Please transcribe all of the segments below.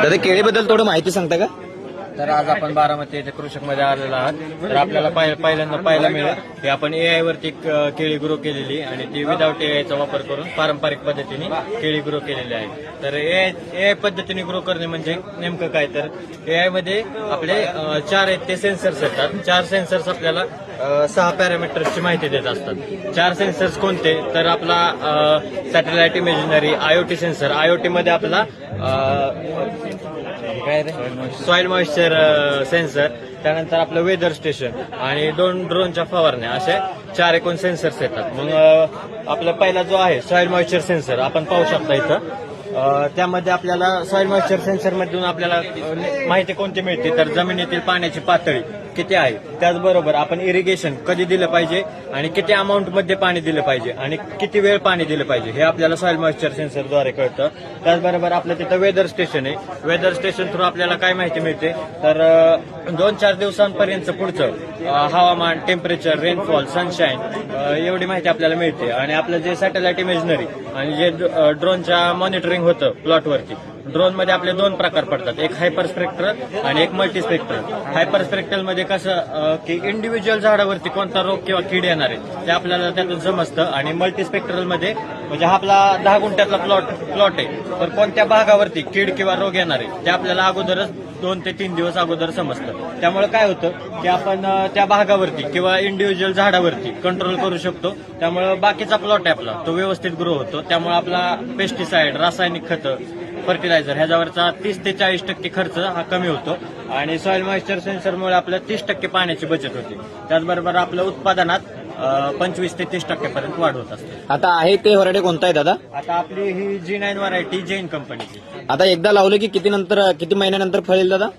दादा केळीबद्दल थोडं माहिती सांगता का? तर आज आपण बारामती येथे कृषकमध्ये आलेलो आहात. तर आपल्याला पहिल्यांदा पाहायला मिळेल की आपण एआय वरती केळी ग्रो केलेली आणि ती विदाऊट एआयचा वापर करून पारंपरिक पद्धतीने केळी ग्रो केलेली आहे. तर एआय पद्धतीने ग्रो करणे म्हणजे नेमकं काय, तर एआय मध्ये आपले 4 आहेत ते सेन्सर्स येतात. 4 सेन्सर्स आपल्याला 6 पॅरामीटर्सची माहिती देत असतात. 4 सेन्सर्स कोणते, तर आपला satellite imaginary, IoT sensor, IoT मध्ये आपला काय रे सॉइल मॉइश्चर सेन्सर, त्यानंतर आपलं वेदर स्टेशन आणि 2 ड्रोनच्या फवारण्या, असे 4 एकूण सेन्सर्स येतात. मग आपला पहिला जो आहे सॉइल मॉइश्चर सेन्सर आपण पाहू शकता इथं. त्यामध्ये आपल्याला सॉइल मॉइश्चर सेन्सर मधून आपल्याला माहिती कोणती मिळते, तर जमिनीतील पाण्याची पातळी किती आहे, त्याचबरोबर आपण इरिगेशन कधी दिलं पाहिजे आणि किती अमाऊंट मध्ये पाणी दिलं पाहिजे आणि किती वेळ पाणी दिलं पाहिजे हे आपल्याला सॉइल मॉइश्चर सेन्सरद्वारे कळतं. त्याचबरोबर आपलं तिथं वेदर स्टेशन आहे. वेदर स्टेशन थ्रू आपल्याला काय माहिती मिळते, तर 2-4 दिवसांपर्यंत पुढचं हवामान, टेम्परेचर, रेनफॉल, सनशाईन एवढी माहिती आपल्याला मिळते. आणि आपलं जे सॅटेलाइट इमेजनरी आणि जे ड्रोनच्या मॉनिटरिंग होतं प्लॉटवरती, ड्रोन मध्ये आपले 2 प्रकार पडतात, एक हायपर स्पेक्ट्रल आणि एक मल्टी स्पेक्ट्रल. हायपर स्पेक्ट्रल मध्ये कसं की इंडिव्हिज्युअल झाडावरती कोणता रोग किंवा कीड येणार आहे ते आपल्याला त्यातून समजतं. आणि मल्टी स्पेक्ट्रल मध्ये म्हणजे हा आपला 10 गुंठ्यातला प्लॉट आहे, तर कोणत्या भागावरती कीड किंवा रोग येणार आहे ते आपल्याला अगोदरच 2 ते 3 दिवस अगोदर समजतं. त्यामुळे काय होतं की आपण त्या भागावरती किंवा इंडिव्हिज्युअल झाडावरती कंट्रोल करू शकतो. त्यामुळे बाकीचा प्लॉट आहे आपला तो व्यवस्थित ग्रो होतो. त्यामुळे आपला पेस्टिसाइड, रासायनिक खतं, फर्टिलायझर ह्याच्यावरचा 30 ते 40% खर्च हा कमी होतो. आणि सॉइल मॉइश्चर सेन्सरमुळे आपल्या 30% पाण्याची बचत होते. त्याचबरोबर आपल्या उत्पादनात 25 ते 30% पर्यंत वाढ होत असते. आता आहे ते व्हरायटी कोणता आहे दादा? आता आपली ही G9 व्हरायटी जैन कंपनीची. आता एकदा लावलं की किती महिन्यानंतर फळ येईल दादा?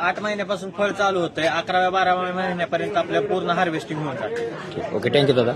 8 महिन्यापासून फळ चालू होतंय. 11व्या-12व्या महिन्यापर्यंत आपल्या पूर्ण हार्वेस्टिंग होऊन जाते. ओके, थँक्यू दादा.